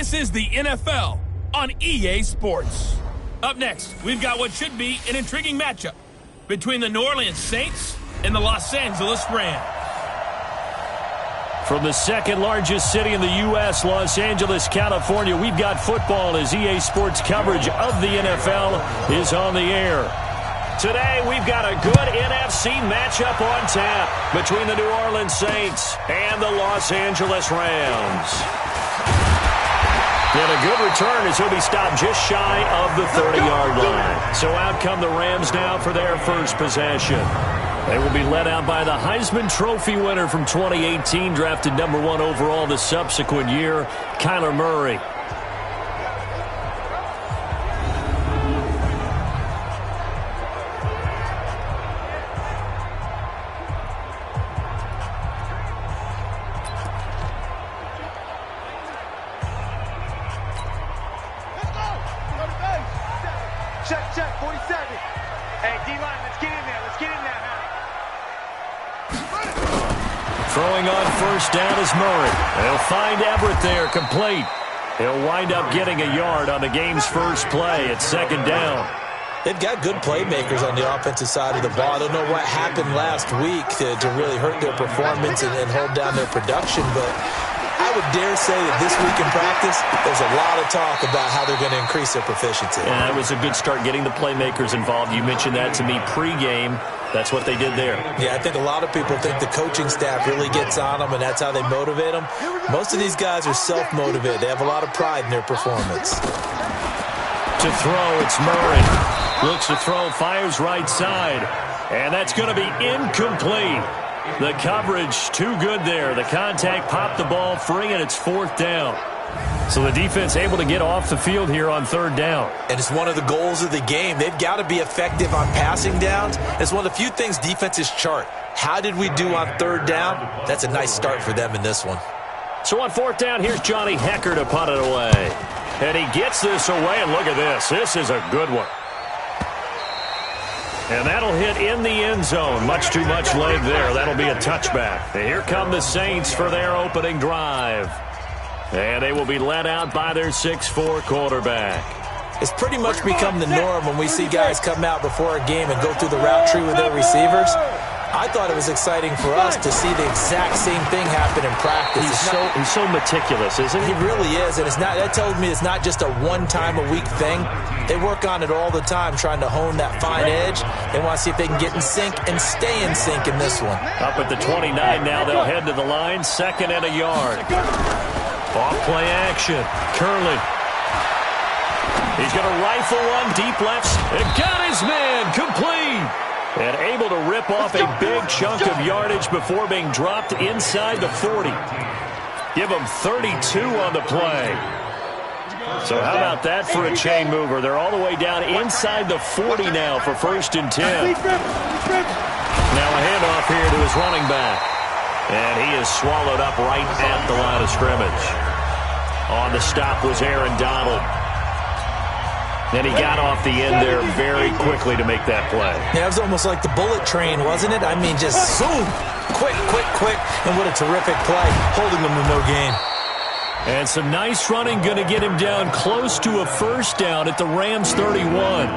This is the NFL on EA Sports. Up next, we've got what should be an intriguing matchup between the New Orleans Saints and the Los Angeles Rams. From the second largest city in the U.S., Los Angeles, California, we've got football as EA Sports coverage of the NFL is on the air. Today, we've got a good NFC matchup on tap between the New Orleans Saints and the Los Angeles Rams. And a good return as he'll be stopped just shy of the 30-yard line. So out come the Rams now for their first possession. They will be led out by the Heisman Trophy winner from 2018, drafted number 1 overall the subsequent year, Kyler Murray. Check, 47. Hey, D-line, let's get in there. Let's get in there now. Throwing on first down is Murray. They'll find Everett there, complete. He'll wind up getting a yard on the game's first play at second down. They've got good playmakers on the offensive side of the ball. I don't know what happened last week to really hurt their performance and hold down their production, but I would dare say that this week in practice, there's a lot of talk about how they're going to increase their proficiency. Yeah, that was a good start getting the playmakers involved. You mentioned that to me pregame. That's what they did there. Yeah, I think a lot of people think the coaching staff really gets on them, and that's how they motivate them. Most of these guys are self-motivated. They have a lot of pride in their performance. To throw, it's Murray. Looks to throw, fires right side. And that's going to be incomplete. The coverage too good there. The contact popped the ball free, and it's fourth down. So the defense able to get off the field here on third down. And it's one of the goals of the game. They've got to be effective on passing downs. It's one of the few things defenses chart. How did we do on third down? That's a nice start for them in this one. So on fourth down, here's Johnny Hekker to punt it away. And he gets this away, and look at this. This is a good one. And that'll hit in the end zone. Much too much leg there. That'll be a touchback. And here come the Saints for their opening drive. And they will be led out by their 6'4" quarterback. It's pretty much become the norm when we see guys come out before a game and go through the route tree with their receivers. I thought it was exciting for us to see the exact same thing happen in practice. He's so meticulous, isn't he? He really is, and that tells me it's not just a one-time-a-week thing. They work on it all the time, trying to hone that fine edge. They want to see if they can get in sync and stay in sync in this one. Up at the 29 now, they'll head to the line, second and a yard. Off play action, Curley. He's going to rifle one deep left, and got his man, complete. And able to rip off a big chunk of yardage before being dropped inside the 40. Give him 32 on the play. So how about that for a chain mover? They're all the way down inside the 40 now for first and 10. Now a handoff here to his running back. And he is swallowed up right at the line of scrimmage. On the stop was Aaron Donald. And he got off the end there very quickly to make that play. Yeah, it was almost like the bullet train, wasn't it? I mean, just zoom, quick. And what a terrific play, holding them to no gain. And some nice running, going to get him down close to a first down at the Rams 31.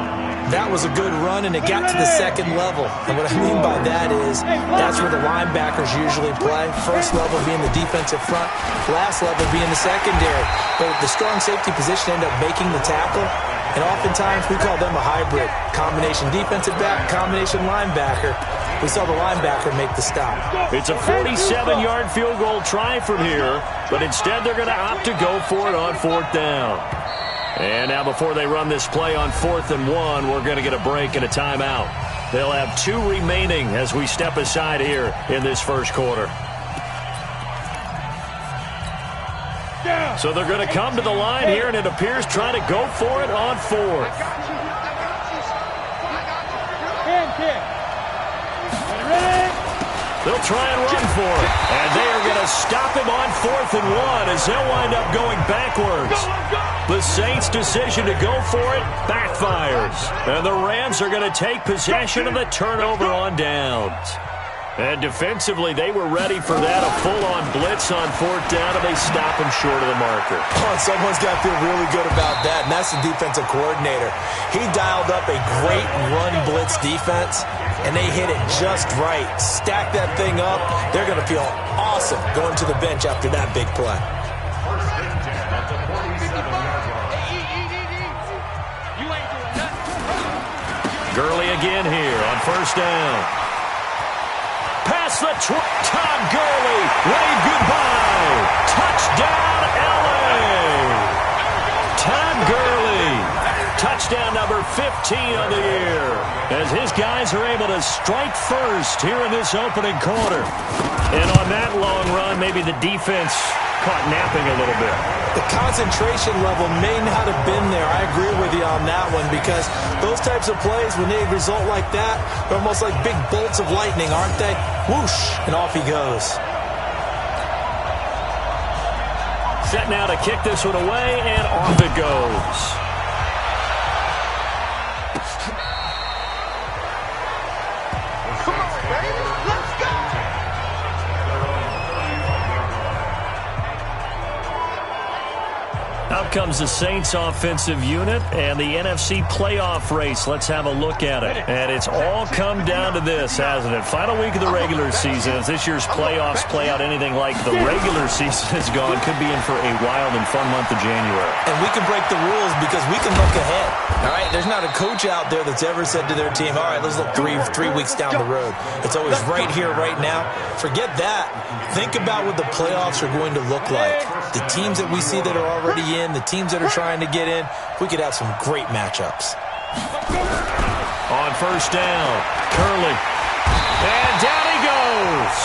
That was a good run, and it got to the second level. And what I mean by that is that's where the linebackers usually play. First level being the defensive front, last level being the secondary. But the strong safety position ended up making the tackle. And oftentimes we call them a hybrid. Combination defensive back, combination linebacker. We saw the linebacker make the stop. It's a 47-yard field goal try from here, but instead they're going to opt to go for it on fourth down. And now before they run this play on 4th and 1, we're going to get a break and a timeout. They'll have 2 remaining as we step aside here in this first quarter. So they're going to come to the line here, and it appears trying to go for it on 4th. They'll try and run for it, and they are going to stop him on 4th and 1 as they'll wind up going backwards. The Saints' decision to go for it backfires, and the Rams are going to take possession of the turnover on downs. And defensively, they were ready for that. A full-on blitz on 4th down, and they stop him short of the marker. Oh, someone's got to feel really good about that, and that's the defensive coordinator. He dialed up a great run blitz defense, and they hit it just right. Stack that thing up. They're going to feel awesome going to the bench after that big play. Gurley again here on 1st down. Pass the Todd Gurley. Wave goodbye. Touchdown, L.A. Todd Gurley. Touchdown number 15 of the year. As his guys are able to strike first here in this opening quarter. And on that long run, maybe the defense caught napping a little bit. The concentration level may not have been there. I agree with you on that one, because those types of plays, when they result like that, they're almost like big bolts of lightning, aren't they? Whoosh, and off he goes. Set now to kick this one away, and off it goes. Come on, baby. Let's go. Out comes the Saints offensive unit and the NFC playoff race. Let's have a look at it. And it's all come down to this, hasn't it? Final week of the regular season. As this year's playoffs play out anything like the regular season has gone, could be in for a wild and fun month of January. And we can break the rules because we can look ahead. All right, there's not a coach out there that's ever said to their team, all right, let's look three weeks down the road. It's always right here, right now. Forget that. Think about what the playoffs are going to look like. The teams that we see that are already in, the teams that are trying to get in, we could have some great matchups. On 1st down, Gurley. And down he goes.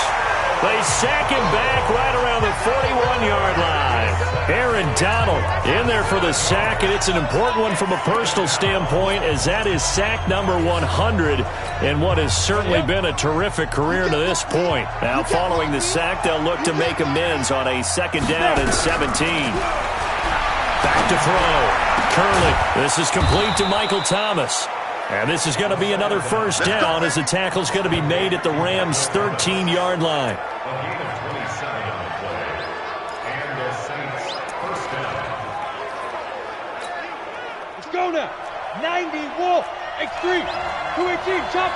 They sack him back right around the 41-yard line. Aaron Donald in there for the sack, and it's an important one from a personal standpoint, as that is sack number 100 in what has certainly been a terrific career to this point. Now, following the sack, they'll look to make amends on a 2nd down and 17. Back to throw. Gurley. This is complete to Michael Thomas. And this is going to be another 1st down, as the tackle's going to be made at the Rams' 13-yard line. Let's go now. 90 Wolf. Extreme. 218. Chop.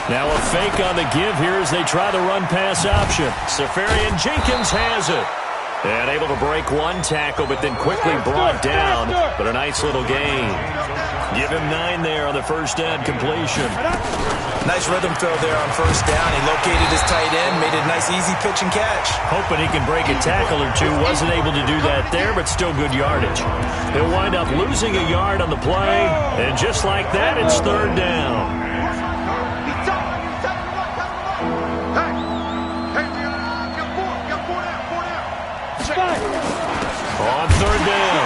Now a fake on the give here as they try the run-pass option. Safarian Jenkins has it. And able to break one tackle, but then quickly brought down. But a nice little gain. Give him 9 there on the 1st down completion. Nice rhythm throw there on 1st down. He located his tight end, made a nice easy pitch and catch. Hoping he can break a tackle or two. Wasn't able to do that there, but still good yardage. He'll wind up losing a yard on the play. And just like that, it's 3rd down. On 3rd down,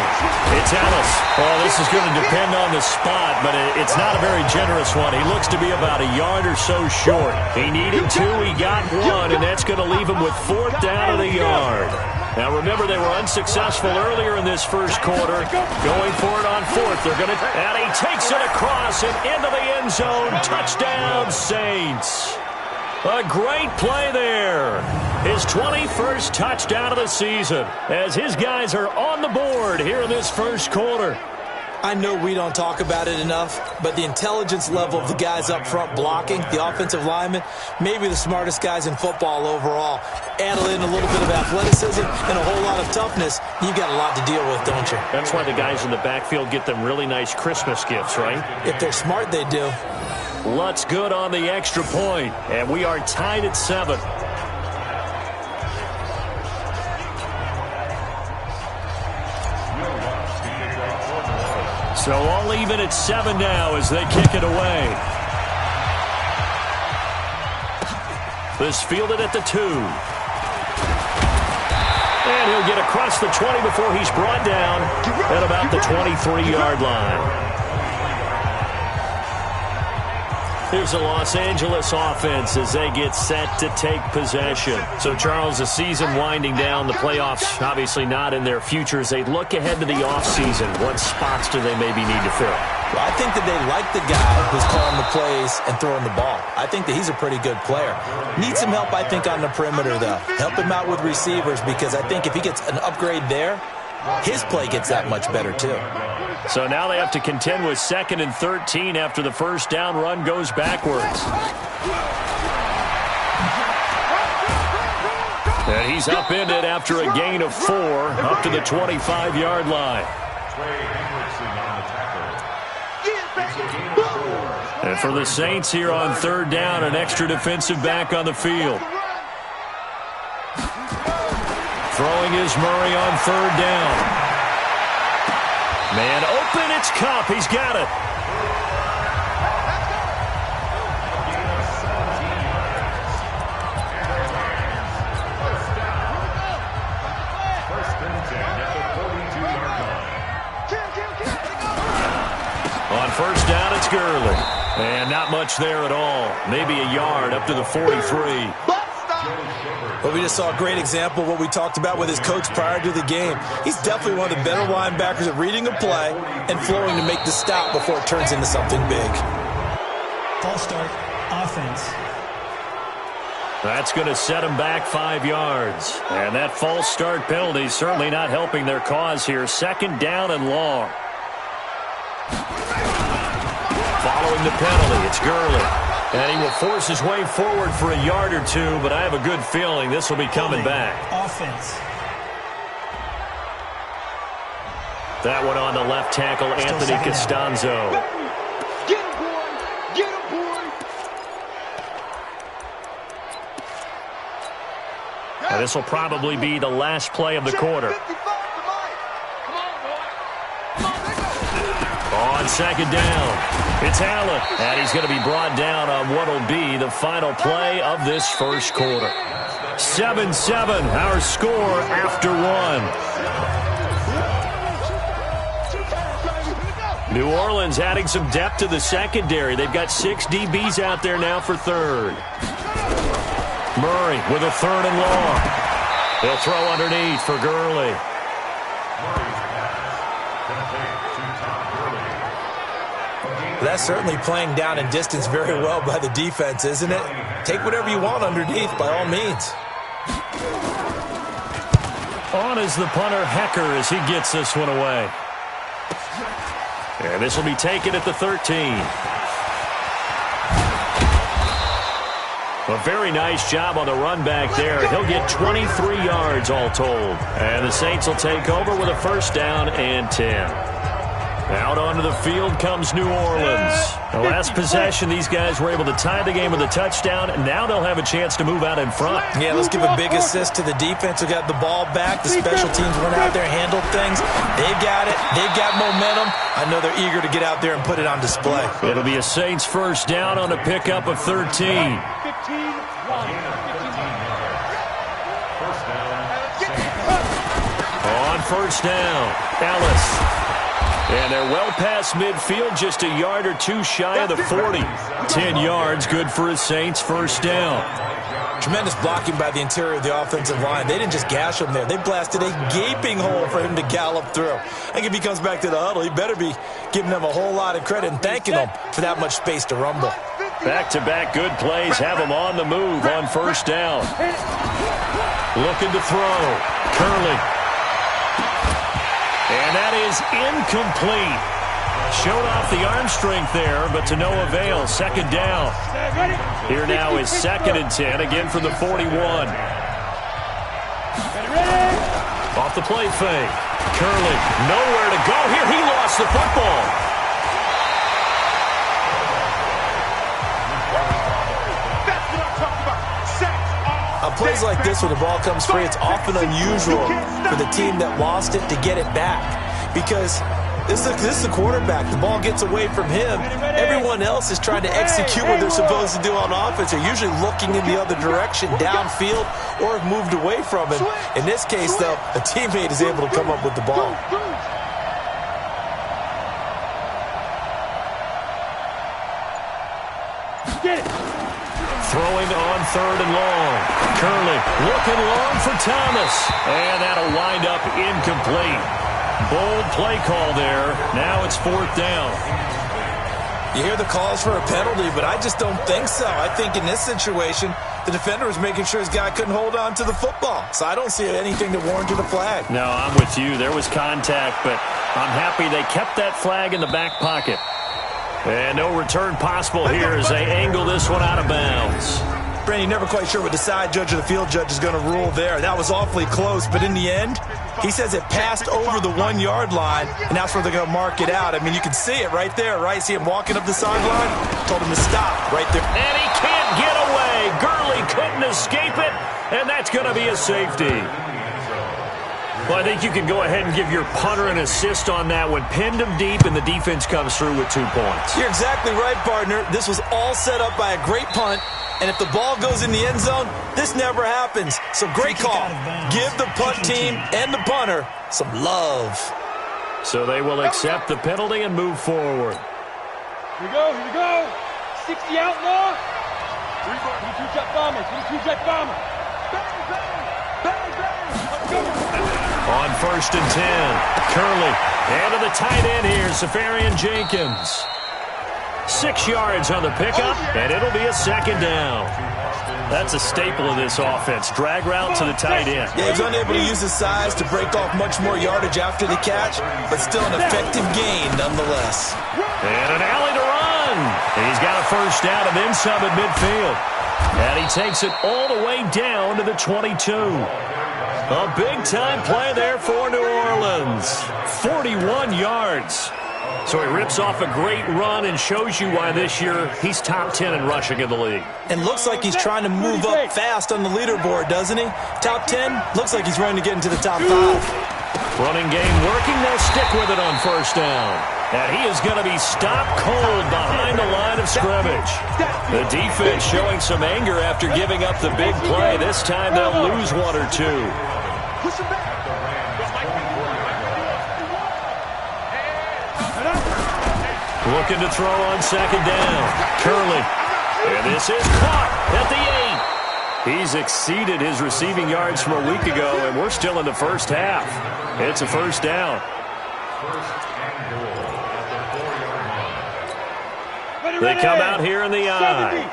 it's Ellis. Oh, this is going to depend on the spot, but it's not a very generous one. He looks to be about a yard or so short. He needed 2, he got 1, and that's going to leave him with 4th down of the yard. Now, remember, they were unsuccessful earlier in this 1st quarter. Going for it on 4th. They're going to, and he takes it across and into the end zone. Touchdown, Saints. A great play there. His 21st touchdown of the season as his guys are on the board here in this 1st quarter. I know we don't talk about it enough, but the intelligence level of the guys up front blocking, the offensive linemen, maybe the smartest guys in football overall. Add in a little bit of athleticism and a whole lot of toughness, you've got a lot to deal with, don't you? That's why the guys in the backfield get them really nice Christmas gifts, right? If they're smart, they do. Lutz good on the extra point, and we are tied at 7. So all even at 7 now as they kick it away. This fielded at the 2. And he'll get across the 20 before he's brought down at about the 23-yard line. Here's the Los Angeles offense as they get set to take possession. So, Charles, the season winding down, the playoffs obviously not in their future. As they look ahead to the offseason, what spots do they maybe need to fill? Well, I think that they like the guy who's calling the plays and throwing the ball. I think that he's a pretty good player. Needs some help, I think, on the perimeter, though. Help him out with receivers, because I think if he gets an upgrade there, his play gets that much better, too. So now they have to contend with 2nd and 13 after the first down run goes backwards. And he's upended after a gain of 4 up to the 25-yard line. And for the Saints here on 3rd down, an extra defensive back on the field. Throwing is Murray on 3rd down. Man open, it's Kupp. He's got it. On 1st down, it's Gurley. And not much there at all. Maybe a yard up to the 43. Well, we just saw a great example of what we talked about with his coach prior to the game. He's definitely one of the better linebackers at reading a play and flowing to make the stop before it turns into something big. False start, offense. That's going to set him back 5 yards. And that false start penalty is certainly not helping their cause here. 2nd down and long. Following the penalty, it's Gurley. And he will force his way forward for a yard or 2, but I have a good feeling this will be coming back. Offense. That one on the left tackle, Anthony Costanzo. Get him, boy! Get him, boy! And this will probably be the last play of the quarter. On 2nd down, it's Allen, and he's going to be brought down on what will be the final play of this first quarter. 7-7, our score after 1. New Orleans adding some depth to the secondary. They've got 6 DBs out there now for 3rd. Murray with a 3rd and long. He'll throw underneath for Gurley. That's certainly playing down and distance very well by the defense, isn't it? Take whatever you want underneath, by all means. On is the punter, Hecker, as he gets this one away. And this will be taken at the 13. A very nice job on the run back there. He'll get 23 yards all told. And the Saints will take over with a 1st down and 10. Out onto the field comes New Orleans. The last possession, these guys were able to tie the game with a touchdown, and now they'll have a chance to move out in front. Yeah, let's give a big assist to the defense who got the ball back. The special teams went out there, handled things. They've got it. They've got momentum. I know they're eager to get out there and put it on display. It'll be a Saints 1st down on a pickup of 13. On 1st down, Ellis. And they're well past midfield, just a yard or 2 shy of the 40. 10 yards, good for a Saints 1st down. Tremendous blocking by the interior of the offensive line. They didn't just gash him there. They blasted a gaping hole for him to gallop through. I think if he comes back to the huddle, he better be giving them a whole lot of credit and thanking them for that much space to rumble. Back-to-back good plays have him on the move on 1st down. Looking to throw. Curley. And that is incomplete. Showed off the arm strength there, but to no avail. 2nd down. Here now is 2nd and 10, again from the 41. Off the play fake. Curley, nowhere to go here. He lost the football. Plays like this where the ball comes free, it's often unusual for the team that lost it to get it back, because this is the quarterback. The ball gets away from him. Everyone else is trying to execute what they're supposed to do on offense. They're usually looking in the other direction, downfield, or have moved away from him. In this case, though, a teammate is able to come up with the ball. throwing on 3rd and long. Curley looking long for Thomas. And that'll wind up incomplete. Bold play call there. Now it's 4th down. You hear the calls for a penalty, but I just don't think so. I think in this situation, the defender was making sure his guy couldn't hold on to the football. So I don't see anything to warrant a flag. No, I'm with you. There was contact, but I'm happy they kept that flag in the back pocket. And no return possible here as they angle this one out of bounds. Brandon, never quite sure what the side judge or the field judge is going to rule there. That was awfully close, but in the end, he says it passed over the 1-yard line, and that's where they're going to mark it out. I mean, you can see it right there, right? See him walking up the sideline? Told him to stop right there. And he can't get away. Gurley couldn't escape it, and that's going to be a safety. Well, I think you can go ahead and give your punter an assist on that one. Pinned him deep, and the defense comes through with 2 points. You're exactly right, partner. This was all set up by a great punt. And if the ball goes in the end zone, this never happens. So great call. Give the punt team and the punter some love. So they will accept the penalty and move forward. Here we go. 60 out now. 22 jet bomber. On 1st and 10, Curley. And to the tight end here, Safarian Jenkins. 6 yards on the pickup, and it'll be a 2nd down. That's a staple of this offense. Drag route to the tight end. Yeah, he was unable to use his size to break off much more yardage after the catch, but still an effective gain nonetheless. And an alley to run. He's got a 1st down and then some at midfield. And he takes it all the way down to the 22. A big-time play there for New Orleans. 41 yards. So he rips off a great run and shows you why this year he's top 10 in rushing in the league. And looks like he's trying to move up fast on the leaderboard, doesn't he? Top 10, looks like he's running to get into the top 5. Running game working, they'll stick with it on 1st down. And he is going to be stopped cold behind the line of scrimmage. The defense showing some anger after giving up the big play. This time they'll lose 1 or 2. Push him back. Looking to throw on 2nd down. Curley. And this is caught at the 8. He's exceeded his receiving yards from a week ago, and we're still in the 1st half. It's a 1st down. They come out here in the eye.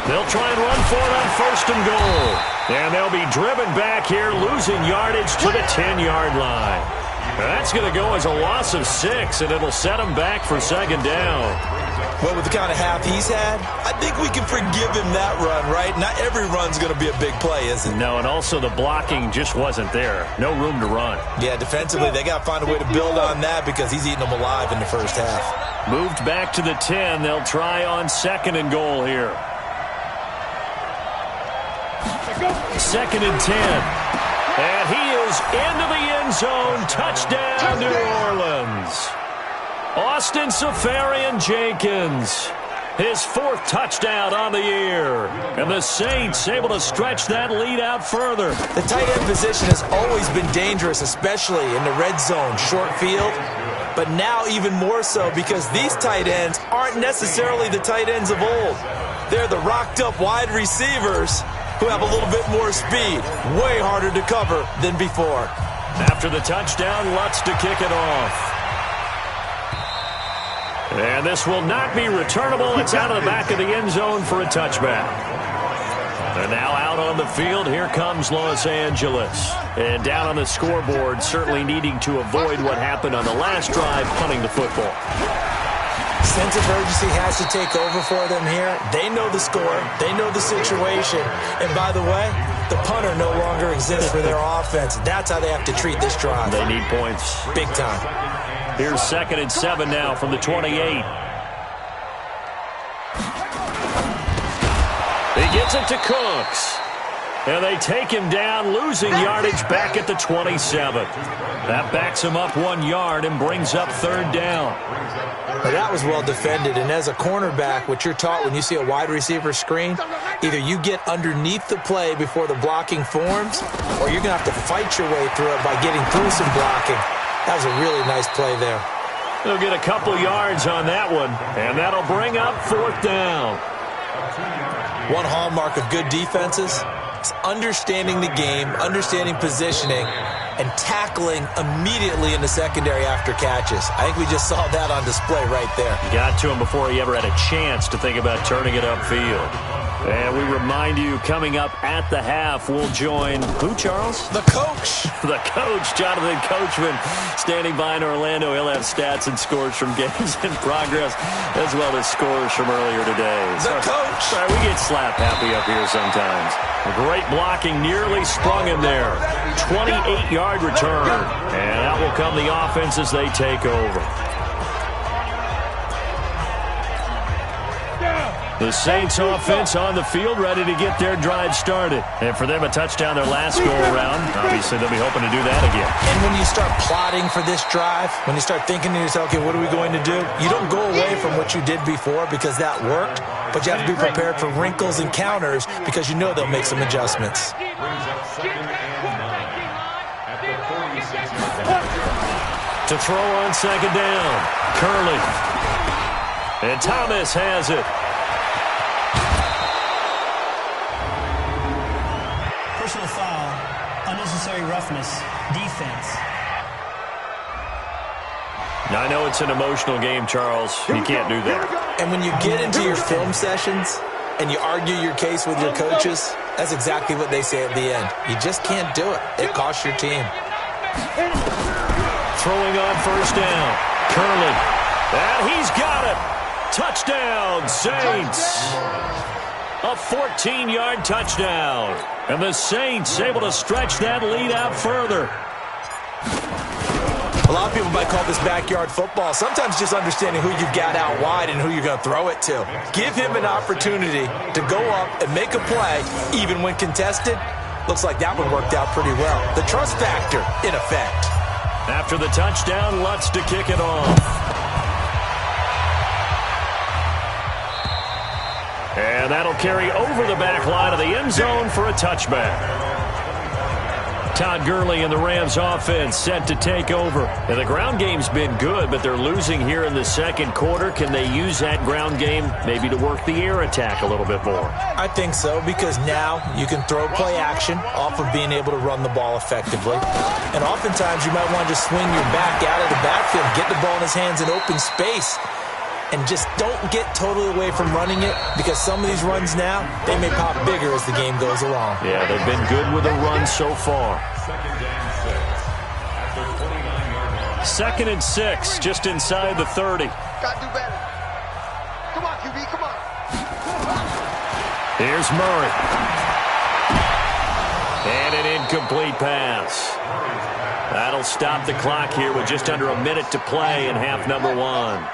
They'll try and run for it on 1st and goal. And they'll be driven back here, losing yardage to the 10-yard line. That's going to go as a loss of 6, and it'll set him back for 2nd down. Well, with the kind of half he's had, I think we can forgive him that run, right? Not every run's going to be a big play, is it? No, and also the blocking just wasn't there. No room to run. Yeah, defensively, they got to find a way to build on that because he's eating them alive in the 1st half. Moved back to the 10. They'll try on 2nd and goal here. 2nd and 10. And he is into the end zone. Touchdown, New Orleans. Austin Seferian-Jenkins. His 4th touchdown on the year. And the Saints able to stretch that lead out further. The tight end position has always been dangerous, especially in the red zone, short field. But now even more so because these tight ends aren't necessarily the tight ends of old. They're the rocked-up wide receivers who have a little bit more speed. Way harder to cover than before. After the touchdown, Lutz to kick it off. And this will not be returnable. It's out of the back of the end zone for a touchback. And now out on the field, here comes Los Angeles. And down on the scoreboard, certainly needing to avoid what happened on the last drive, punting the football. Sense of urgency has to take over for them here. They know the score. They know the situation. And by the way, the punter no longer exists for their offense. That's how they have to treat this drive. They need points. Big time. Here's 2nd and 7 now from the 28. He gets it to Cooks. And they take him down, losing yardage back at the 27. That backs him up 1 yard and brings up 3rd down. Well, that was well defended, and as a cornerback, what you're taught when you see a wide receiver screen, either you get underneath the play before the blocking forms, or you're going to have to fight your way through it by getting through some blocking. That was a really nice play there. They'll get a couple yards on that one, and that'll bring up 4th down. One hallmark of good defenses is understanding the game, understanding positioning, and tackling immediately in the secondary after catches. I think we just saw that on display right there. Got to him before he ever had a chance to think about turning it upfield. And we remind you, coming up at the half, we'll join who, Charles? The coach. The coach, Jonathan Coachman, standing by in Orlando. He'll have stats and scores from games in progress, as well as scores from earlier today. The coach. Sorry, we get slap happy up here sometimes. Great blocking, nearly sprung him there. 28-yard return. And out will come the offense as they take over. The Saints offense on the field, ready to get their drive started. And for them, a touchdown their last go-around. Obviously, they'll be hoping to do that again. And when you start plotting for this drive, when you start thinking to yourself, okay, what are we going to do? You don't go away from what you did before because that worked, but you have to be prepared for wrinkles and counters because you know they'll make some adjustments. To throw on 2nd down, Curley. And Thomas has it. Personal foul, unnecessary roughness, defense. Now, I know it's an emotional game, Charles. You can't do that. And when you get into your film sessions and you argue your case with your coaches, that's exactly what they say at the end. You just can't do it. It costs your team. Throwing on 1st down, Curley. And he's got it. Touchdown, Saints. A 14-yard touchdown. And the Saints able to stretch that lead out further. A lot of people might call this backyard football. Sometimes just understanding who you've got out wide and who you're going to throw it to. Give him an opportunity to go up and make a play, even when contested. Looks like that one worked out pretty well. The trust factor, in effect. After the touchdown, Lutz to kick it off. And that'll carry over the back line of the end zone for a touchback. Todd Gurley and the Rams offense set to take over. And the ground game's been good, but they're losing here in the 2nd quarter. Can they use that ground game maybe to work the air attack a little bit more? I think so, because now you can throw play action off of being able to run the ball effectively. And oftentimes you might want to just swing your back out of the backfield, get the ball in his hands in open space, and just don't get totally away from running it, because some of these runs now, they may pop bigger as the game goes along. Yeah, they've been good with the run so far. 2nd and 6, just inside the 30. Gotta do better. Come on, QB, come on. Here's Murray. And an incomplete pass. That'll stop the clock here with just under a minute to play in half number 1.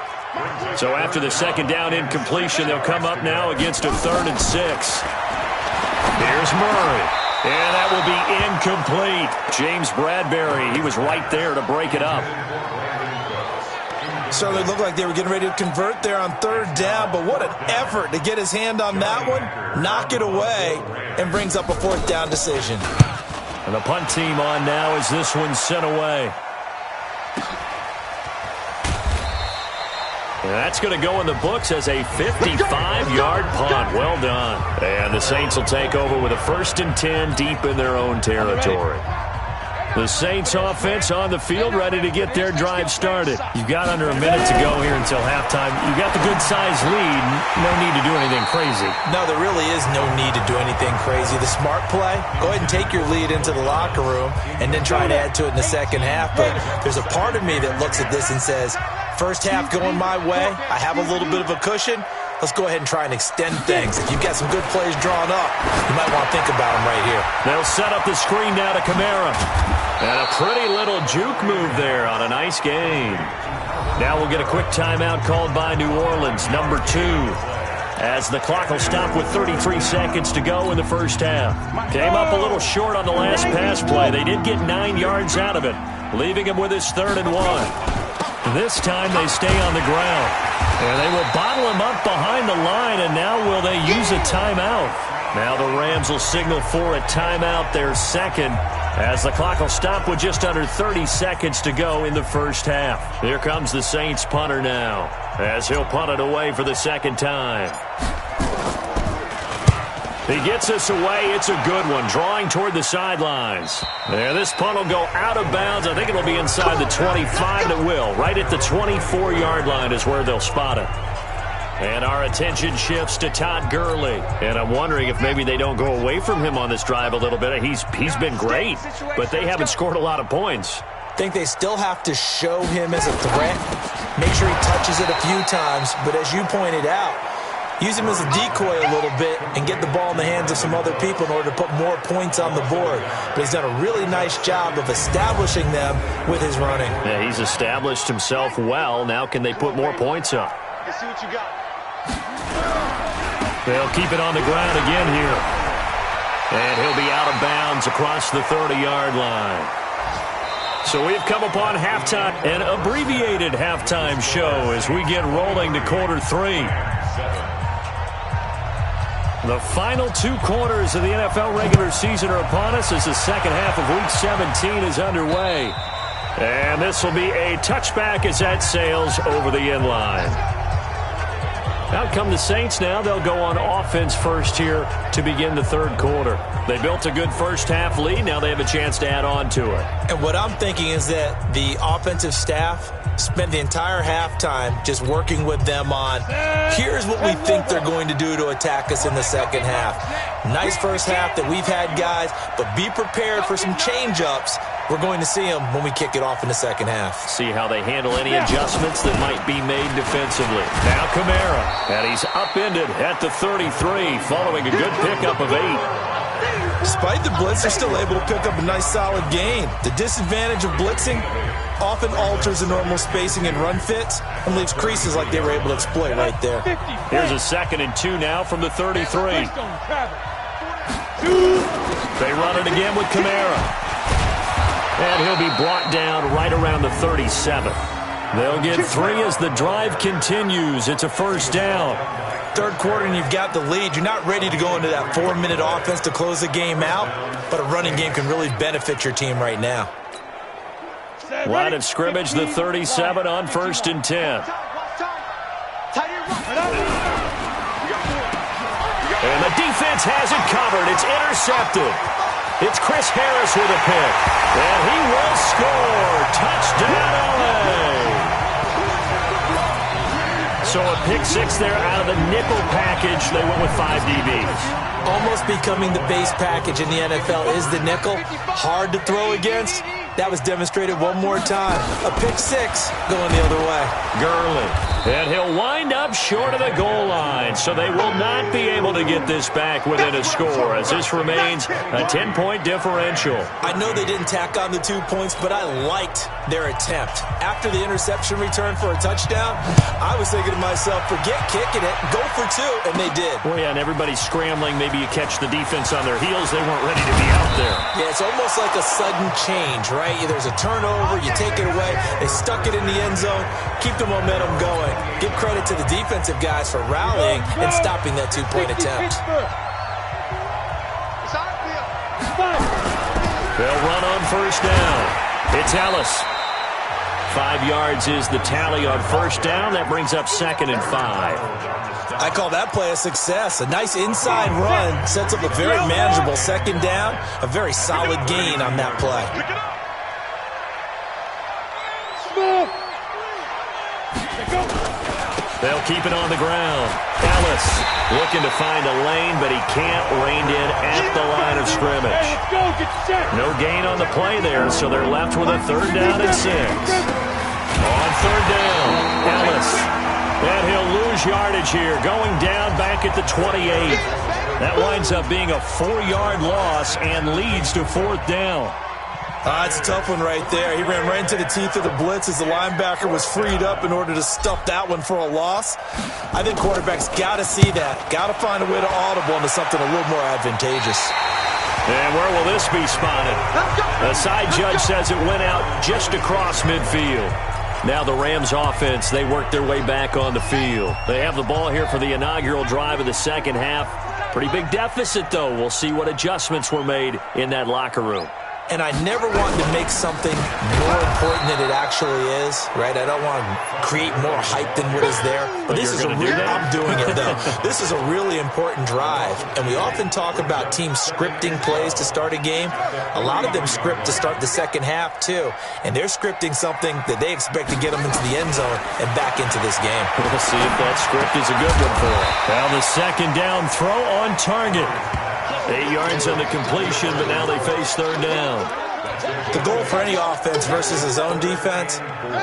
So after the 2nd down incompletion, they'll come up now against a 3rd and 6. Here's Murray. And that will be incomplete. James Bradbury, he was right there to break it up. So they looked like they were getting ready to convert there on 3rd down, but what an effort to get his hand on that one, knock it away, and brings up a 4th down decision. And the punt team on now as this one's sent away. And that's going to go in the books as a 55-yard punt. Well done. And the Saints will take over with a 1st and 10 deep in their own territory. The Saints offense on the field ready to get their drive started. You've got under a minute to go here until halftime. You've got the good-sized lead. No need to do anything crazy. No, there really is no need to do anything crazy. The smart play, go ahead and take your lead into the locker room and then try to add to it in the 2nd half. But there's a part of me that looks at this and says, first half going my way, I have a little bit of a cushion. Let's go ahead and try and extend things. If you've got some good plays drawn up, you might want to think about them right here. They'll set up the screen now to Kamara. And a pretty little juke move there on a nice game. Now we'll get a quick timeout called by New Orleans, number 2. As the clock will stop with 33 seconds to go in the first half. Came up a little short on the last pass play. They did get 9 yards out of it, leaving him with his 3rd and 1. This time they stay on the ground. And they will bottle him up behind the line, and now will they use a timeout? Now the Rams will signal for a timeout, their second, as the clock will stop with just under 30 seconds to go in the first half. Here comes the Saints punter now, as he'll punt it away for the second time. He gets us away. It's a good one, drawing toward the sidelines. There, this punt will go out of bounds. I think it'll be inside the 25, and it will. Right at the 24-yard line is where they'll spot it. And our attention shifts to Todd Gurley. And I'm wondering if maybe they don't go away from him on this drive a little bit. He's been great, but they haven't scored a lot of points. I think they still have to show him as a threat. Make sure he touches it a few times. But as you pointed out, use him as a decoy a little bit and get the ball in the hands of some other people in order to put more points on the board. But he's done a really nice job of establishing them with his running. Yeah, he's established himself well. Now can they put more points up? Let's see what you got. They'll keep it on the ground again here. And he'll be out of bounds across the 30-yard line. So we've come upon halftime, an abbreviated halftime show as we get rolling to quarter three. The final two quarters of the NFL regular season are upon us as the second half of Week 17 is underway. And this will be a touchback as that sails over the end line. Out come the Saints now. They'll go on offense first here to begin the third quarter. They built a good first half lead. Now they have a chance to add on to it. And what I'm thinking is that the offensive staff spent the entire halftime just working with them on, here's what we think they're going to do to attack us in the second half. Nice first half that we've had, guys, but be prepared for some change-ups. We're going to see them when we kick it off in the second half. See how they handle any adjustments that might be made defensively. Now Kamara, and he's upended at the 33 following a good pickup of 8. Despite the blitz, they're still able to pick up a nice solid gain. The disadvantage of blitzing often alters the normal spacing and run fits and leaves creases like they were able to exploit right there. Here's a 2nd and 2 now from the 33. They run it again with Kamara. And he'll be brought down right around the 37. They'll get 3 as the drive continues. It's a first down. Third quarter and you've got the lead. You're not ready to go into that 4-minute offense to close the game out, but a running game can really benefit your team right now. Line of scrimmage, the 37 on 1st and 10. And the defense has it covered. It's intercepted. It's Chris Harris with a pick. And he will score. Touchdown, LA. So a pick 6 there out of the nickel package. They went with 5 DBs. Almost becoming the base package in the NFL is the nickel. Hard to throw against. That was demonstrated one more time. A pick 6 going the other way. Gurley. And he'll wind up short of the goal line. So they will not be able to get this back within a score as this remains a 10-point differential. I know they didn't tack on the 2 points, but I liked their attempt. After the interception return for a touchdown, I was thinking to myself, forget kicking it, go for 2, and they did. Well, yeah, and everybody's scrambling. Maybe you catch the defense on their heels. They weren't ready to be out there. Yeah, it's almost like a sudden change, right? There's a turnover, you take it away, they stuck it in the end zone, keep the momentum going. Give credit to the defensive guys for rallying and stopping that 2-point attempt. They'll run on first down. It's Ellis. 5 yards is the tally on first down. That brings up 2nd and 5. I call that play a success. A nice inside run sets up a very manageable 2nd down. A very solid gain on that play. They'll keep it on the ground. Ellis looking to find a lane, but he can't. Reined in at the line of scrimmage. No gain on the play there, so they're left with a 3rd down and 6. On 3rd down, Ellis. And he'll lose yardage here, going down back at the 28. That winds up being a 4-yard loss and leads to 4th down. It's a tough one right there. He ran right into the teeth of the blitz as the linebacker was freed up in order to stuff that one for a loss. I think quarterbacks got to see that. Got to find a way to audible into something a little more advantageous. And where will this be spotted? The side judge says it went out just across midfield. Now the Rams offense, they work their way back on the field. They have the ball here for the inaugural drive of the second half. Pretty big deficit, though. We'll see what adjustments were made in that locker room. And I never want to make something more important than it actually is, right? I don't want to create more hype than what is there. But this is I'm doing it, though. This is a really important drive. And we often talk about teams scripting plays to start a game. A lot of them script to start the second half, too. And they're scripting something that they expect to get them into the end zone and back into this game. We'll see if that script is a good one for them. Now the second down throw on target. 8 yards on the completion, but now they face third down. The goal for any offense versus his own defense,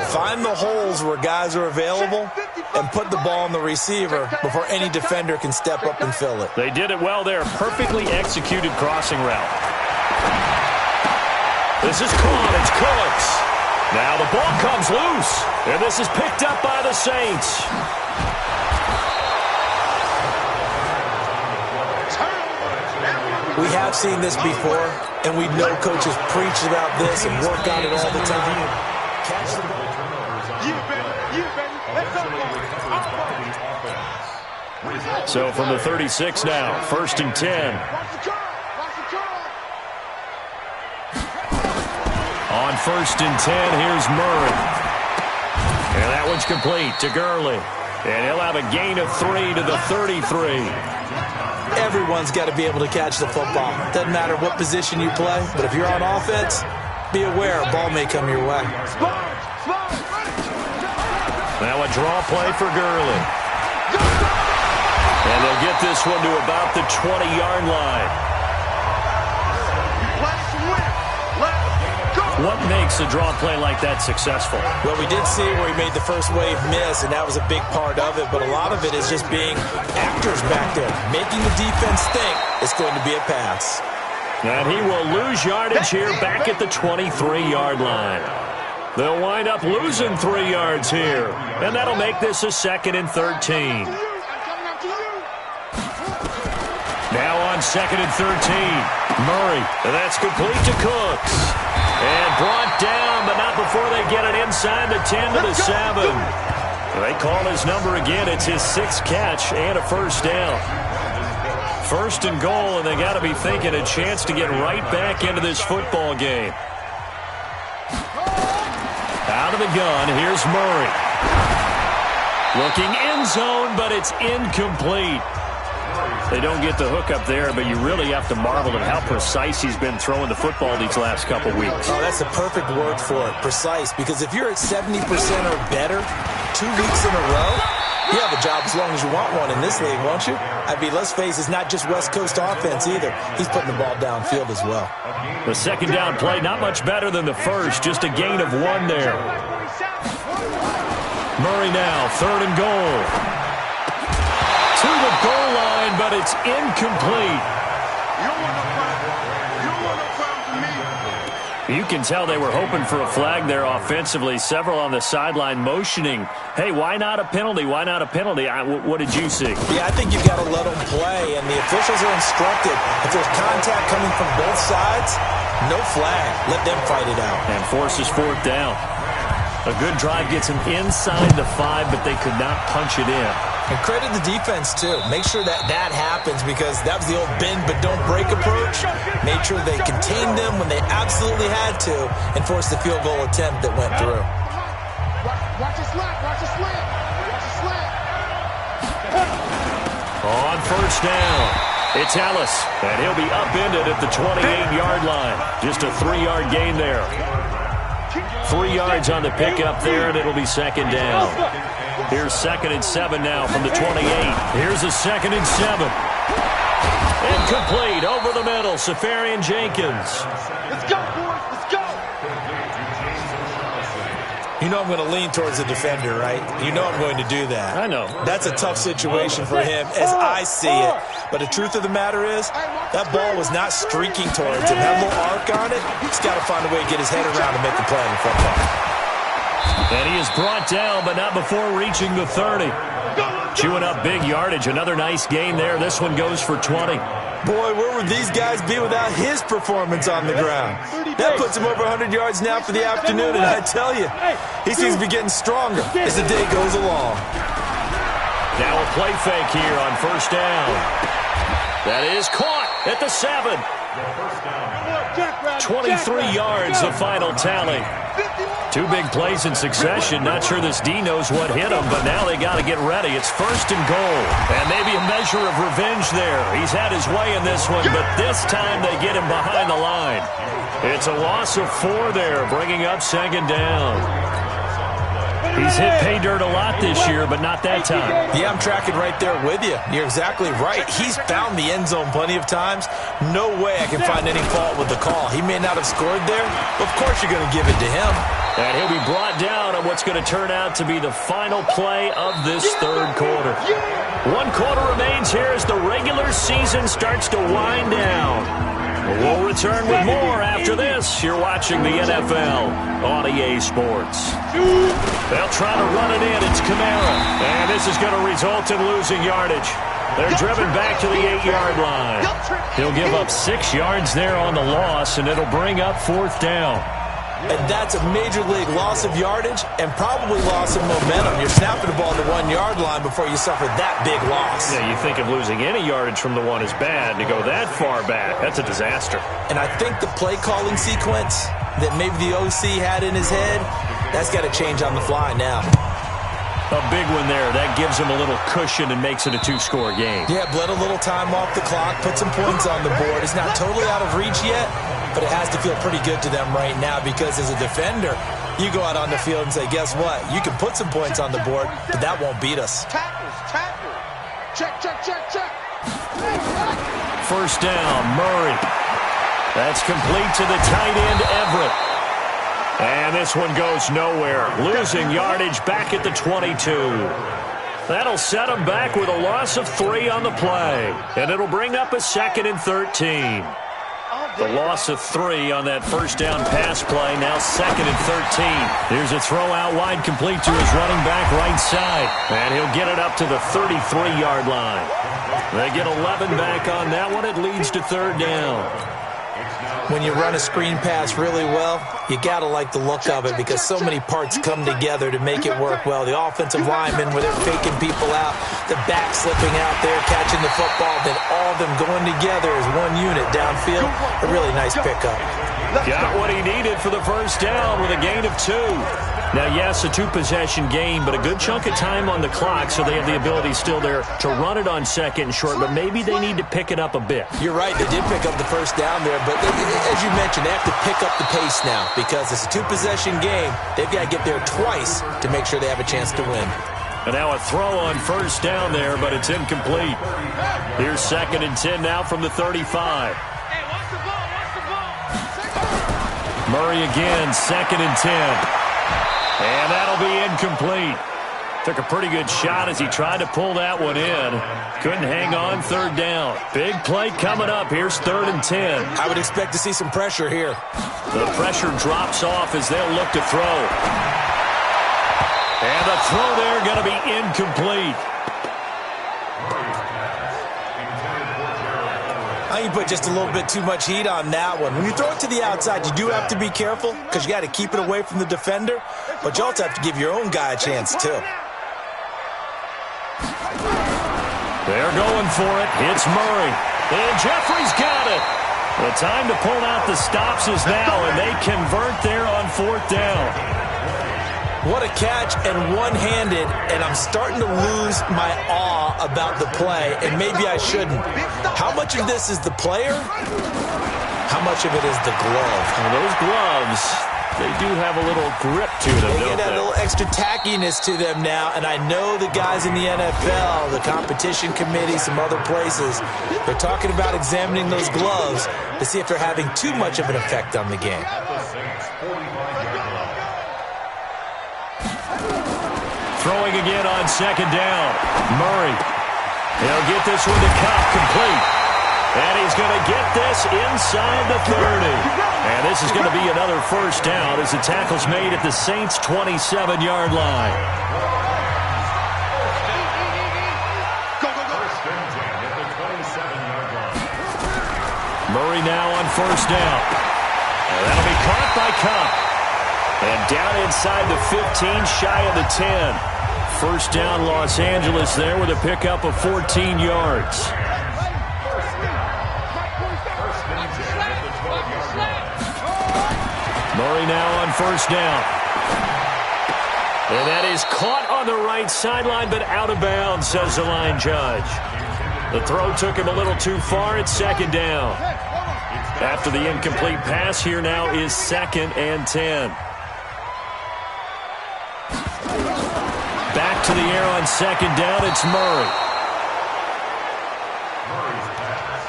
find the holes where guys are available and put the ball on the receiver before any defender can step up and fill it. They did it well there. Perfectly executed crossing route. This is caught. It's Cooks. Now the ball comes loose, and this is picked up by the Saints. We have seen this before, and we know coaches preach about this and work on it all the time. So from the 36 now, 1st and 10. On 1st and 10, here's Murray. And that one's complete to Gurley. And he'll have a gain of 3 to the 33. Everyone's got to be able to catch the football. Doesn't matter what position you play, but if you're on offense, be aware a ball may come your way. Now a draw play for Gurley. And they'll get this one to about the 20-yard line. What makes a draw play like that successful? Well, we did see where he made the first wave miss, and that was a big part of it. But a lot of it is just being actors back there, making the defense think it's going to be a pass. And he will lose yardage here back at the 23-yard line. They'll wind up losing 3 yards here. And that'll make this a 2nd and 13. Now on 2nd and 13, Murray. And that's complete to Cooks. And brought down, but not before they get it inside the 10 to the 7. They call his number again. It's his 6th catch and a first down. 1st and goal, and they got to be thinking a chance to get right back into this football game. Out of the gun, here's Murray. Looking end zone, but it's incomplete. They don't get the hook up there, but you really have to marvel at how precise he's been throwing the football these last couple weeks. Oh, that's a perfect word for it, precise, because if you're at 70% or better 2 weeks in a row, you have a job as long as you want one in this league, won't you? I mean, let's face it, it's not just West Coast offense either. He's putting the ball downfield as well. The second down play, not much better than the first, just a gain of 1 there. Murray now, 3rd and goal. To the goal line, but it's incomplete. You can tell they were hoping for a flag there offensively. Several on the sideline motioning, hey, why not a penalty? Why not a penalty? What did you see? Yeah, I think you've got to let them play, and the officials are instructed. If there's contact coming from both sides, no flag. Let them fight it out. And forces 4th down. A good drive gets them inside the 5, but they could not punch it in. And credit the defense, too. Make sure that happens, because that was the old bend but don't break approach. Made sure they contained them when they absolutely had to and forced the field goal attempt that went through. Watch the slant. Watch the slant. Watch the slant. On 1st down, it's Ellis, and he'll be upended at the 28-yard line. Just a 3-yard gain there. 3 yards on the pickup there, and it'll be 2nd down. Here's 2nd and 7 now from the 28. Here's a 2nd and 7. Incomplete over the middle, Safarian Jenkins. Let's go, boys. Let's go. You know I'm going to lean towards the defender, right? You know I'm going to do that. I know. That's a tough situation for him as I see it. But the truth of the matter is, that ball was not streaking towards him. That little arc on it, he's got to find a way to get his head around and make a play in the football. And he is brought down, but not before reaching the 30. Chewing up big yardage. Another nice gain there. This one goes for 20. Boy, where would these guys be without his performance on the ground? That puts him over 100 yards now for the afternoon, and I tell you, he seems to be getting stronger as the day goes along. Now a play fake here on 1st down. That is caught at the 7. 23 yards, the final tally. 2 big plays in succession. Not sure this D knows what hit him, but now they got to get ready. It's 1st and goal. And maybe a measure of revenge there. He's had his way in this one, but this time they get him behind the line. It's a loss of 4 there, bringing up 2nd down. He's hit pay dirt a lot this year, but not that time. Yeah, I'm tracking right there with you. You're exactly right. He's found the end zone plenty of times. No way I can find any fault with the call. He may not have scored there, but of course you're going to give it to him. And he'll be brought down on what's going to turn out to be the final play of this 3rd quarter. 1 quarter remains here as the regular season starts to wind down. We'll return with more after this. You're watching the NFL on EA Sports. They'll try to run it in. It's Kamara. And this is going to result in losing yardage. They're driven back to the 8-yard line. He'll give up 6 yards there on the loss, and it'll bring up 4th down. And that's a major league loss of yardage and probably loss of momentum. You're snapping the ball to the 1-yard line before you suffer that big loss. Yeah, you think of losing any yardage from the 1 is bad. To go that far back, that's a disaster. And I think the play calling sequence that maybe the OC had in his head, that's got to change on the fly now. A big one there. That gives him a little cushion and makes it a 2-score game. Yeah, bled a little time off the clock, put some points on the board. It's not totally out of reach yet, but it has to feel pretty good to them right now because as a defender, you go out on the field and say, guess what? You can put some points on the board, but that won't beat us. Tackle. Check. 1st down, Murray. That's complete to the tight end, Everett. And this one goes nowhere. Losing yardage back at the 22. That'll set them back with a loss of 3 on the play. And it'll bring up a 2nd and 13. The loss of 3 on that 1st down pass play. Now 2nd and 13. Here's a throw out wide complete to his running back right side. And he'll get it up to the 33-yard line. They get 11 back on that one. It leads to 3rd down. When you run a screen pass really well, you got to like the look of it because so many parts come together to make it work well. The offensive linemen, where they're faking people out, the back slipping out there, catching the football, then all of them going together as one unit downfield. A really nice pickup. Got what he needed for the 1st down with a gain of 2. Now, yes, a 2-possession game, but a good chunk of time on the clock, so they have the ability still there to run it on 2nd and short, but maybe they need to pick it up a bit. You're right, they did pick up the 1st down there, but as you mentioned, they have to pick up the pace now because it's a 2-possession game. They've got to get there twice to make sure they have a chance to win. And now a throw on 1st down there, but it's incomplete. Here's 2nd and 10 now from the 35. Murray again, 2nd and 10. And that'll be incomplete. Took a pretty good shot as he tried to pull that one in. Couldn't hang on 3rd down. Big play coming up. Here's 3rd and 10. I would expect to see some pressure here. The pressure drops off as they'll look to throw. And the throw there going to be incomplete. I think you put just a little bit too much heat on that one. When you throw it to the outside, you do have to be careful because you got to keep it away from the defender, but you also have to give your own guy a chance too. They're going for it. It's Murray. And Jeffrey's got it. The time to pull out the stops is now, and they convert there on 4th down. What a catch and one-handed, and I'm starting to lose my awe about the play, and maybe I shouldn't. How much of this is the player? How much of it is the glove? Well, those gloves, they do have a little grip to them, They get a little extra tackiness to them now, and I know the guys in the NFL, the competition committee, some other places, they're talking about examining those gloves to see if they're having too much of an effect on the game. Throwing again on 2nd down. Murray. He'll get this one to Cobb complete. And he's going to get this inside the 30. And this is going to be another 1st down as the tackle's made at the Saints' 27-yard line. Murray now on 1st down. And that'll be caught by Cobb. And down inside the 15, shy of the 10. 1st down, Los Angeles there with a pickup of 14 yards. Murray now on first down. And that is caught on the right sideline, but out of bounds, says the line judge. The throw took him a little too far. It's second down. After the incomplete pass, here now is 2nd and 10. Back to the air on second down. It's Murray.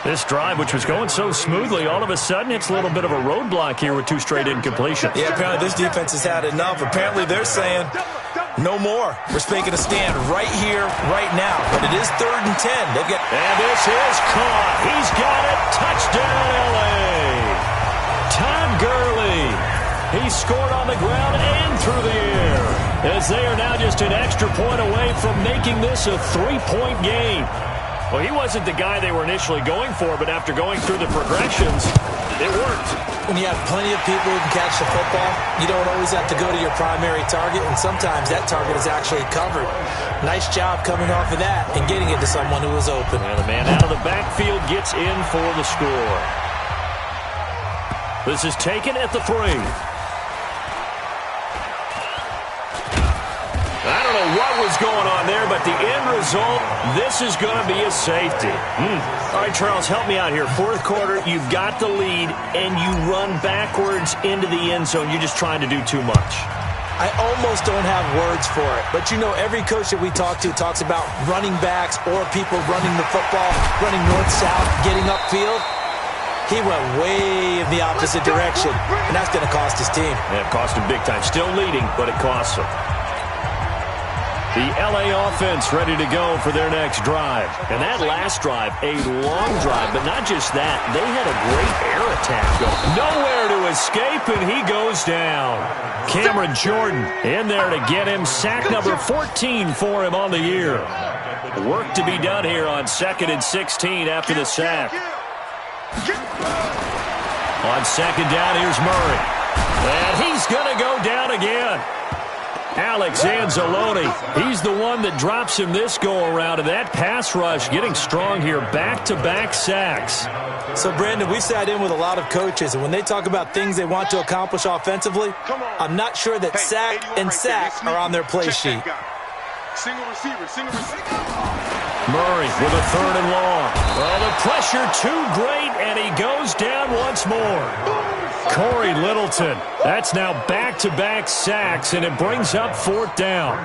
This drive, which was going so smoothly, all of a sudden it's a little bit of a roadblock here with 2 straight incompletions. Yeah, apparently this defense has had enough. Apparently they're saying no more. We're making a stand right here, right now. But it is 3rd and 10. And this is caught. He's got it. Touchdown, L.A. Todd Gurley. He scored on the ground and through the air, as they are now just an extra point away from making this a 3-point game. Well, he wasn't the guy they were initially going for, but after going through the progressions, it worked. When you have plenty of people who can catch the football, you don't always have to go to your primary target, and sometimes that target is actually covered. Nice job coming off of that and getting it to someone who was open. And the man out of the backfield gets in for the score. This is taken at the 3. I don't know what was going on there, but the end result, this is going to be a safety. All right, Charles, help me out here. 4th quarter, you've got the lead, and you run backwards into the end zone. You're just trying to do too much. I almost don't have words for it. But, you know, every coach that we talk to talks about running backs or people running the football, running north-south, getting upfield. He went way in the opposite direction, and that's going to cost his team. Yeah, it cost him big time. Still leading, but it costs him. The L.A. offense ready to go for their next drive. And that last drive, a long drive, but not just that. They had a great air attack going. Nowhere to escape, and he goes down. Cameron Jordan in there to get him. Sack number 14 for him on the year. Work to be done here on 2nd and 16 after the sack. On second down, here's Murray. And he's going to go down again. Alex Anzalone, he's the one that drops him this go-around, and that pass rush getting strong here, back-to-back sacks. So, Brandon, we sat in with a lot of coaches, and when they talk about things they want to accomplish offensively, I'm not sure that sack and sack are on their play sheet. Single receiver. Murray with a 3rd and long. Well, the pressure too great, and he goes down once more. Corey Littleton, that's now back-to-back sacks, and it brings up 4th down.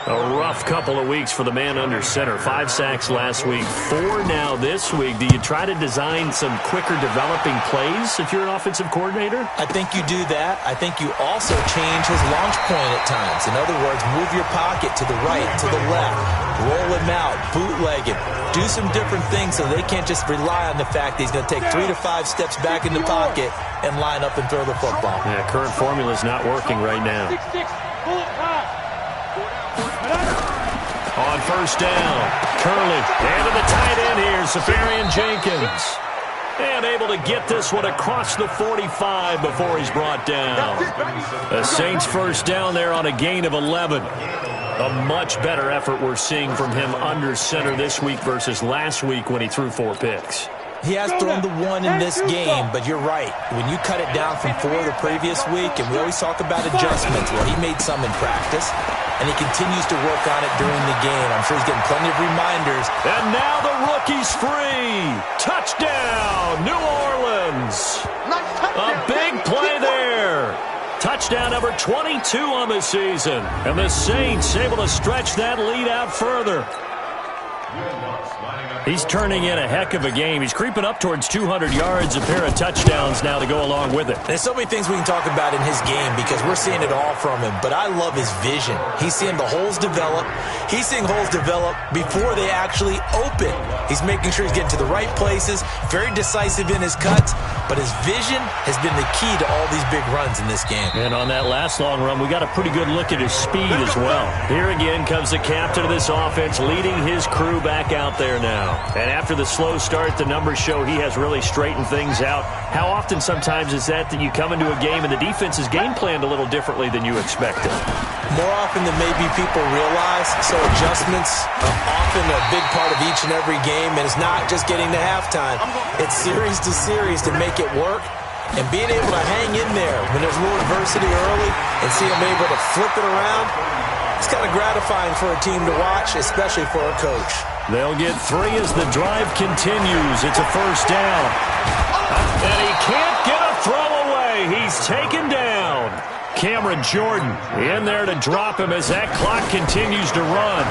A rough couple of weeks for the man under center. 5 sacks last week, 4 now this week. Do you try to design some quicker developing plays if you're an offensive coordinator? I think you do that. I think you also change his launch point at times. In other words, move your pocket to the right, to the left, roll him out, bootleg him. Do some different things so they can't just rely on the fact that he's going to take 3 to 5 steps back in the pocket and line up and throw the football. Yeah, current formula is not working right now. On first down, Curley, and to the tight end here, Safarian Jenkins. And able to get this one across the 45 before he's brought down. The Saints first down there on a gain of 11. A much better effort we're seeing from him under center this week versus last week when he threw 4 picks. He has thrown the 1 in this game, but you're right. When you cut it down from 4 the previous week, and we always talk about adjustments, well, he made some in practice, and he continues to work on it during the game. I'm sure he's getting plenty of reminders. And now the rookie's free. Touchdown, New Orleans. A big play there. Touchdown number 22 on the season. And the Saints able to stretch that lead out further. He's turning in a heck of a game. He's creeping up towards 200 yards, a pair of touchdowns now to go along with it. There's so many things we can talk about in his game because we're seeing it all from him, but I love his vision. He's seeing the holes develop. He's seeing holes develop before they actually open. He's making sure he's getting to the right places, very decisive in his cuts, but his vision has been the key to all these big runs in this game. And on that last long run, we got a pretty good look at his speed as well. Here again comes the captain of this offense, leading his crew back out there now. And after the slow start, the numbers show he has really straightened things out. How often sometimes is that you come into a game and the defense is game planned a little differently than you expected? More often than maybe people realize, so adjustments are often a big part of each and every game, and it's not just getting to halftime. It's series to series to make it work. And being able to hang in there when there's a little adversity early and see them able to flip it around, it's kind of gratifying for a team to watch, especially for a coach. They'll get 3 as the drive continues. It's a first down. And he can't get a throw away. He's taken down. Cameron Jordan in there to drop him as that clock continues to run.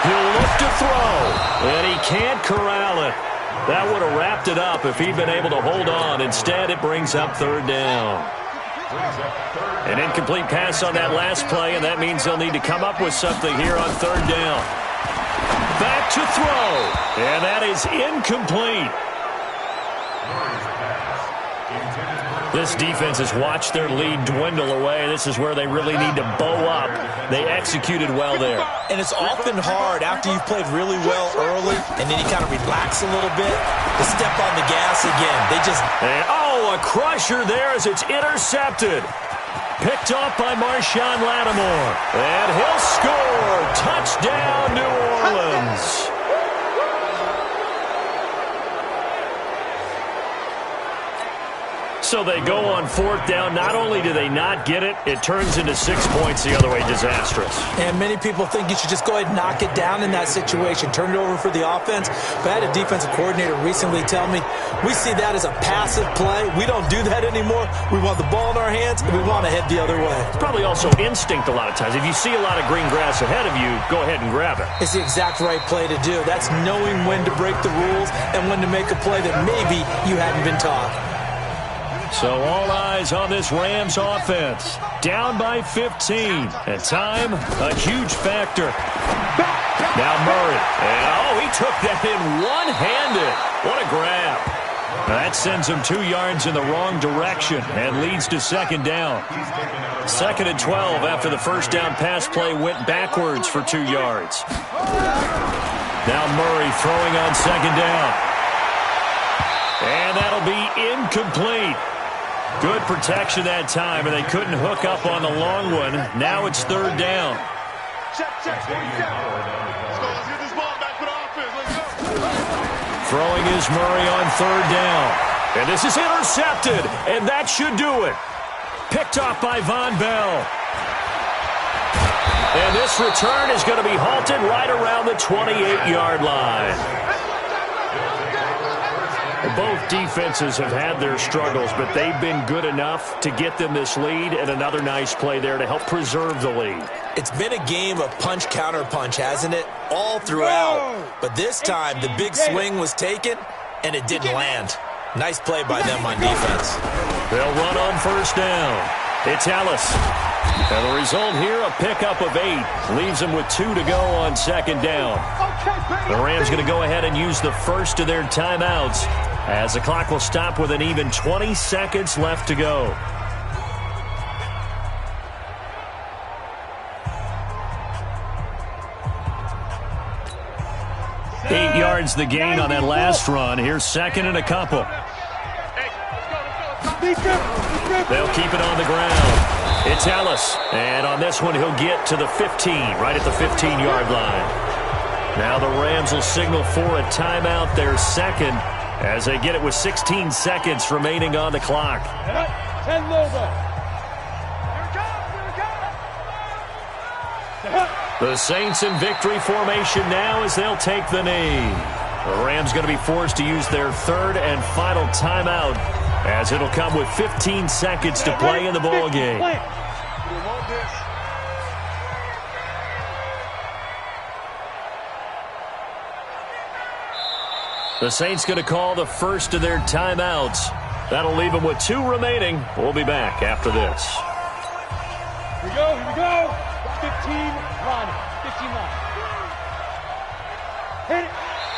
He'll look to throw, and he can't corral it. That would have wrapped it up if he'd been able to hold on. Instead, it brings up third down. An incomplete pass on that last play, and that means they'll need to come up with something here on third down. Back to throw, and that is incomplete. This defense has watched their lead dwindle away. This is where they really need to bow up. They executed well there. And it's often hard after you've played really well early and then you kind of relax a little bit to step on the gas again. And, a crusher there as it's intercepted. Picked off by Marshawn Lattimore. And he'll score. Touchdown, New Orleans. So they go on fourth down. Not only do they not get it, it turns into 6 points the other way. Disastrous. And many people think you should just go ahead and knock it down in that situation. Turn it over for the offense. But I had a defensive coordinator recently tell me, we see that as a passive play. We don't do that anymore. We want the ball in our hands, and we want to head the other way. It's probably also instinct a lot of times. If you see a lot of green grass ahead of you, go ahead and grab it. It's the exact right play to do. That's knowing when to break the rules and when to make a play that maybe you hadn't been taught. So all eyes on this Rams offense. Down by 15. And time, a huge factor. Now Murray. And, he took that in one-handed. What a grab. That sends him 2 yards in the wrong direction and leads to second down. 2nd and 12 after the first down pass play went backwards for 2 yards. Now Murray throwing on second down. And that'll be incomplete. Good protection that time, and they couldn't hook up on the long one. Now it's third down. Check. Let's get this ball back for the offense. Let's go. Throwing is Murray on third down. And this is intercepted, and that should do it. Picked off by Von Bell. And this return is going to be halted right around the 28-yard line. Both defenses have had their struggles, but they've been good enough to get them this lead, and another nice play there to help preserve the lead. It's been a game of punch-counter-punch, hasn't it? All throughout. But this time, the big swing was taken, and it didn't land. Nice play by them on defense. They'll run on first down. It's Ellis. And the result here, a pickup of 8. Leaves them with 2 to go on second down. The Rams going to go ahead and use the first of their timeouts, as the clock will stop with an even 20 seconds left to go. Eight yards the gain on that last run. Here's second and a couple. They'll keep it on the ground. It's Ellis. And on this one, he'll get to the 15, right at the 15-yard line. Now the Rams will signal for a timeout, their second, as they get it with 16 seconds remaining on the clock. 10 Lobo. The Saints in victory formation now as they'll take the knee. The Rams going to be forced to use their third and final timeout, as it'll come with 15 seconds to play in the ball game. The Saints going to call the first of their timeouts. That'll leave them with 2 remaining. We'll be back after this. Here we go. 15 line. Hit it.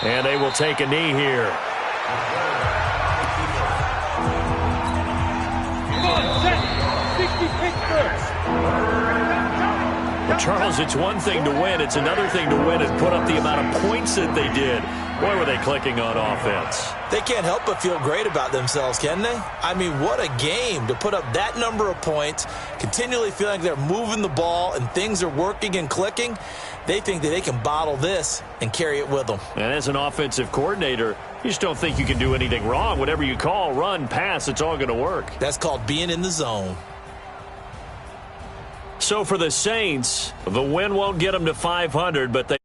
And they will take a knee here. Come on, set. 60 Pittsburgh. But Charles, it's one thing to win. It's another thing to win and put up the amount of points that they did. Boy, were they clicking on offense. They can't help but feel great about themselves, can they? I mean, what a game to put up that number of points, continually feeling like they're moving the ball and things are working and clicking. They think that they can bottle this and carry it with them. And as an offensive coordinator, you just don't think you can do anything wrong. Whatever you call, run, pass, it's all going to work. That's called being in the zone. So for the Saints, the win won't get them to 500, but they